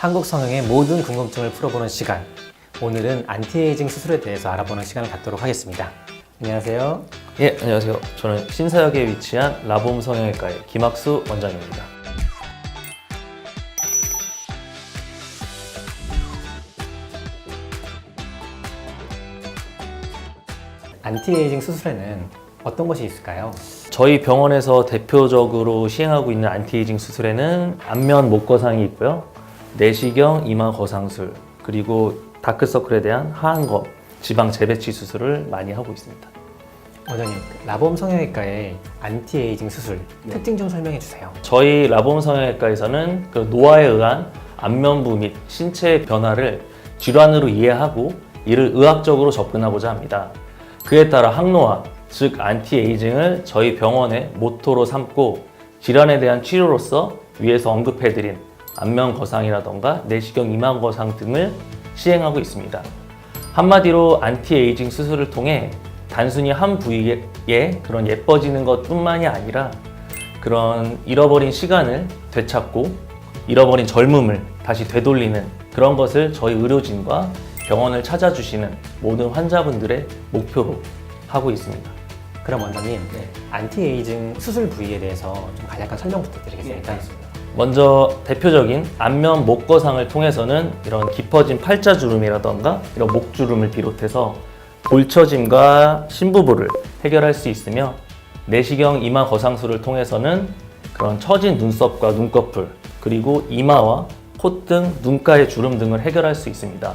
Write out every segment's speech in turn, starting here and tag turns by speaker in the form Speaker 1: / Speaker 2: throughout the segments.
Speaker 1: 한국 성형의 모든 궁금증을 풀어보는 시간. 오늘은 안티에이징 수술에 대해서 알아보는 시간을 갖도록 하겠습니다. 안녕하세요.
Speaker 2: 예, 안녕하세요. 저는 신사역에 위치한 라봄 성형외과의 김학수 원장입니다.
Speaker 1: 안티에이징 수술에는 어떤 것이 있을까요?
Speaker 2: 저희 병원에서 대표적으로 시행하고 있는 안티에이징 수술에는 안면 목거상이 있고요. 내시경 이마 거상술, 그리고 다크서클에 대한 하안검, 지방 재배치 수술을 많이 하고 있습니다.
Speaker 1: 원장님, 라봄 성형외과의 안티에이징 수술 특징 좀 설명해 주세요.
Speaker 2: 저희 라봄 성형외과에서는 그 노화에 의한 안면부 및 신체 변화를 질환으로 이해하고 이를 의학적으로 접근하고자 합니다. 그에 따라 항노화, 즉 안티에이징을 저희 병원의 모토로 삼고 질환에 대한 치료로서 위에서 언급해드린 안면 거상이라던가 내시경 이마 거상 등을 시행하고 있습니다. 한마디로 안티에이징 수술을 통해 단순히 한 부위의 그런 예뻐지는 것뿐만이 아니라 그런 잃어버린 시간을 되찾고 잃어버린 젊음을 다시 되돌리는 그런 것을 저희 의료진과 병원을 찾아주시는 모든 환자분들의 목표로 하고 있습니다.
Speaker 1: 그럼 원장님, 안티에이징 수술 부위에 대해서 좀 간략한 설명 부탁드리겠습니다.
Speaker 2: 먼저 대표적인 안면 목거상을 통해서는 이런 깊어진 팔자주름이라던가 이런 목주름을 비롯해서 골처짐과 심부보를 해결할 수 있으며, 내시경 이마 거상술을 통해서는 그런 처진 눈썹과 눈꺼풀, 그리고 이마와 콧등, 눈가의 주름 등을 해결할 수 있습니다.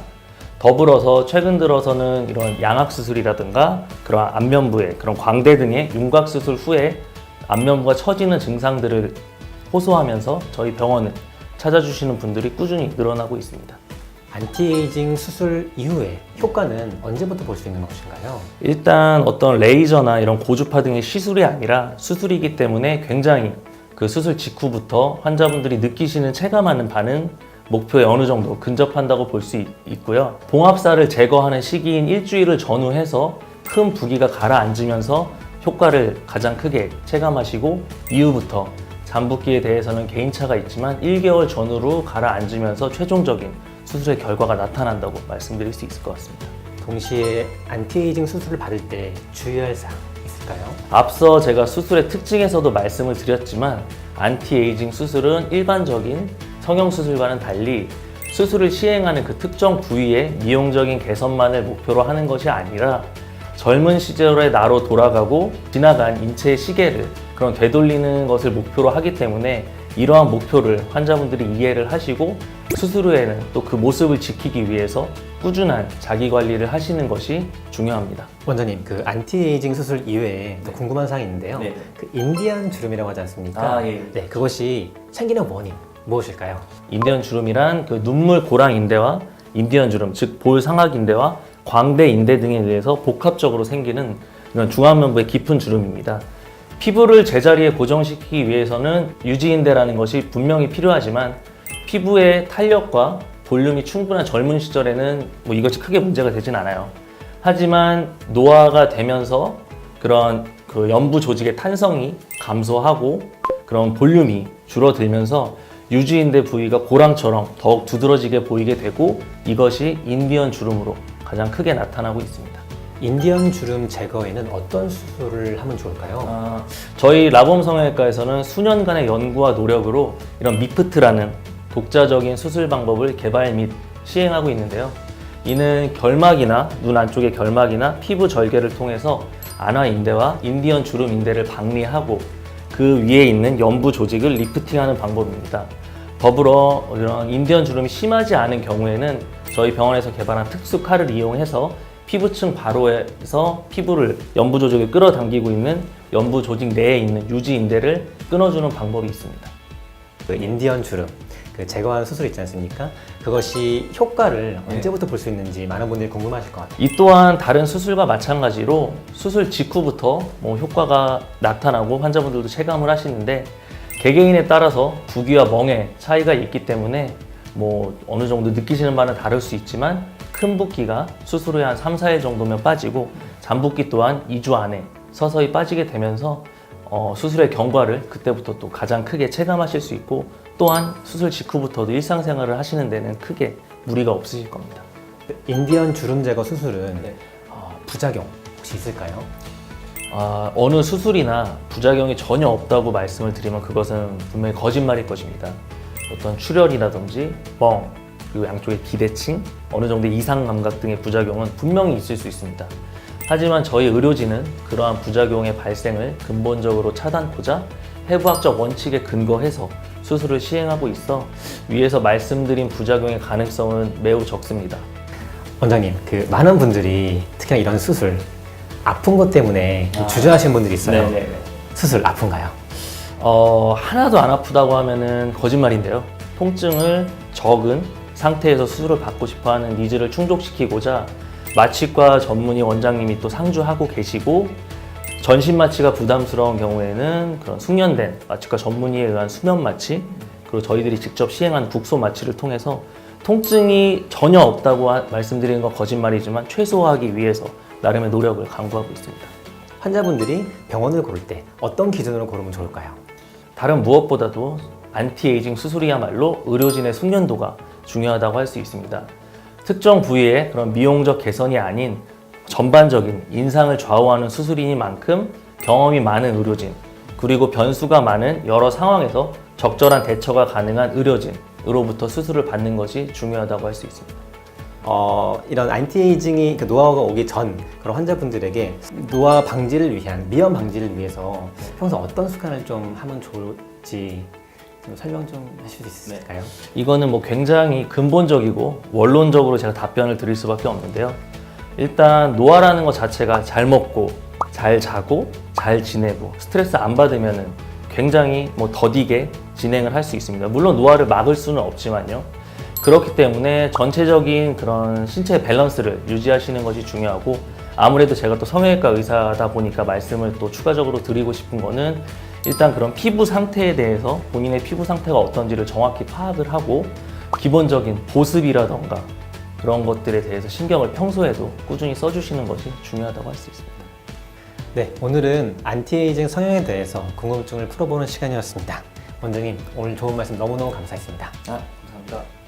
Speaker 2: 더불어서 최근 들어서는 이런 양악수술이라든가 그런 안면부의 그런 광대 등의 윤곽수술 후에 안면부가 처지는 증상들을 호소하면서 저희 병원을 찾아주시는 분들이 꾸준히 늘어나고 있습니다.
Speaker 1: 안티에이징 수술 이후에 효과는 언제부터 볼 수 있는 것인가요?
Speaker 2: 일단 어떤 레이저나 이런 고주파 등의 시술이 아니라 수술이기 때문에 굉장히 그 수술 직후부터 환자분들이 느끼시는 체감하는 반응 목표에 어느 정도 근접한다고 볼 수 있고요. 봉합살을 제거하는 시기인 일주일을 전후해서 큰 부기가 가라앉으면서 효과를 가장 크게 체감하시고, 이후부터 잠붓기에 대해서는 개인차가 있지만 1개월 전후로 가라앉으면서 최종적인 수술의 결과가 나타난다고 말씀드릴 수 있을 것 같습니다.
Speaker 1: 동시에 안티에이징 수술을 받을 때 주의할 사항 있을까요?
Speaker 2: 앞서 제가 수술의 특징에서도 말씀을 드렸지만 안티에이징 수술은 일반적인 성형수술과는 달리 수술을 시행하는 그 특정 부위의 미용적인 개선만을 목표로 하는 것이 아니라 젊은 시절의 나로 돌아가고 지나간 인체의 시계를 그런 되돌리는 것을 목표로 하기 때문에 이러한 목표를 환자분들이 이해를 하시고 수술 후에는 또 그 모습을 지키기 위해서 꾸준한 자기관리를 하시는 것이 중요합니다.
Speaker 1: 원장님, 그 안티에이징 수술 이외에 또 궁금한 사항이 있는데요.
Speaker 2: 네.
Speaker 1: 그 인디안 주름이라고 하지 않습니까?
Speaker 2: 예.
Speaker 1: 네, 그것이 생기는 원인 무엇일까요?
Speaker 2: 인디언 주름이란 그 눈물 고랑 인대와 인디언 주름, 즉 볼 상악 인대와 광대 인대 등에 의해서 복합적으로 생기는 이런 중안면부의 깊은 주름입니다. 피부를 제자리에 고정시키기 위해서는 유지인대라는 것이 분명히 필요하지만 피부의 탄력과 볼륨이 충분한 젊은 시절에는 이것이 크게 문제가 되진 않아요. 하지만 노화가 되면서 그런 그 연부 조직의 탄성이 감소하고 그런 볼륨이 줄어들면서 유지인대 부위가 고랑처럼 더욱 두드러지게 보이게 되고, 이것이 인디언 주름으로 가장 크게 나타나고 있습니다.
Speaker 1: 인디언 주름 제거에는 어떤 수술을 하면 좋을까요?
Speaker 2: 저희 라봄 성형외과에서는 수년간의 연구와 노력으로 이런 미프트라는 독자적인 수술 방법을 개발 및 시행하고 있는데요. 이는 결막이나 눈 안쪽의 결막이나 피부 절개를 통해서 안화 인대와 인디언 주름 인대를 박리하고 그 위에 있는 연부 조직을 리프팅하는 방법입니다. 더불어 이런 인디언 주름이 심하지 않은 경우에는 저희 병원에서 개발한 특수 칼을 이용해서 피부층 바로에서 피부를 연부 조직을 끌어당기고 있는 연부 조직 내에 있는 유지 인대를 끊어주는 방법이 있습니다.
Speaker 1: 그 인디언 주름 제거하는 수술 있지 않습니까? 그것이 효과를 언제부터 볼 수 있는지 많은 분들이 궁금하실 것 같아요.
Speaker 2: 이 또한 다른 수술과 마찬가지로 수술 직후부터 효과가 나타나고 환자분들도 체감을 하시는데, 개개인에 따라서 부기와 멍의 차이가 있기 때문에 어느 정도 느끼시는 바는 다를 수 있지만, 큰 붓기가 수술 후에 한 3, 4일 정도면 빠지고 잠붓기 또한 2주 안에 서서히 빠지게 되면서 수술의 경과를 그때부터 또 가장 크게 체감하실 수 있고 또한 수술 직후부터도 일상생활을 하시는 데는 크게 무리가 없으실 겁니다.
Speaker 1: 인디언 주름 제거 수술은 부작용 혹시 있을까요?
Speaker 2: 어느 수술이나 부작용이 전혀 없다고 말씀을 드리면 그것은 분명히 거짓말일 것입니다. 어떤 출혈이라든지 뻥, 그리고 양쪽의 비대칭, 어느 정도의 이상 감각 등의 부작용은 분명히 있을 수 있습니다. 하지만 저희 의료진은 그러한 부작용의 발생을 근본적으로 차단하고자 해부학적 원칙에 근거해서 수술을 시행하고 있어 위에서 말씀드린 부작용의 가능성은 매우 적습니다.
Speaker 1: 원장님, 많은 분들이 특히나 이런 수술 아픈 것 때문에 주저하시는 분들이 있어요.
Speaker 2: 네네네.
Speaker 1: 수술 아픈가요?
Speaker 2: 하나도 안 아프다고 하면은 거짓말인데요. 통증을 적은 상태에서 수술을 받고 싶어하는 니즈를 충족시키고자 마취과 전문의 원장님이 또 상주하고 계시고, 전신 마취가 부담스러운 경우에는 그런 숙련된 마취과 전문의에 의한 수면 마취, 그리고 저희들이 직접 시행한 국소 마취를 통해서 통증이 전혀 없다고 말씀드리는 건 거짓말이지만 최소화하기 위해서 나름의 노력을 강구하고 있습니다.
Speaker 1: 환자분들이 병원을 고를 때 어떤 기준으로 고르면 좋을까요?
Speaker 2: 다른 무엇보다도 안티에이징 수술이야말로 의료진의 숙련도가 중요하다고 할 수 있습니다. 특정 부위의 그런 미용적 개선이 아닌 전반적인 인상을 좌우하는 수술이니만큼 경험이 많은 의료진, 그리고 변수가 많은 여러 상황에서 적절한 대처가 가능한 의료진으로부터 수술을 받는 것이 중요하다고 할 수 있습니다.
Speaker 1: 이런 안티에이징이 노화가 오기 전 그런 환자분들에게 노화 방지를 위한, 미연 방지를 위해서 평소 어떤 습관을 좀 하면 좋을지 좀 설명 좀 하실 수 있을까요?
Speaker 2: 이거는 뭐 굉장히 근본적이고 원론적으로 제가 답변을 드릴 수밖에 없는데요. 일단 노화라는 것 자체가 잘 먹고 잘 자고 잘 지내고 스트레스 안 받으면은 굉장히 더디게 진행을 할 수 있습니다. 물론 노화를 막을 수는 없지만요. 그렇기 때문에 전체적인 그런 신체 밸런스를 유지하시는 것이 중요하고, 아무래도 제가 또 성형외과 의사다 보니까 말씀을 또 추가적으로 드리고 싶은 거는, 일단 그런 피부 상태에 대해서 본인의 피부 상태가 어떤지를 정확히 파악을 하고 기본적인 보습이라던가 그런 것들에 대해서 신경을 평소에도 꾸준히 써주시는 것이 중요하다고 할 수 있습니다.
Speaker 1: 네, 오늘은 안티에이징 성형에 대해서 궁금증을 풀어보는 시간이었습니다. 원장님, 오늘 좋은 말씀 너무너무 감사했습니다.
Speaker 2: 감사합니다.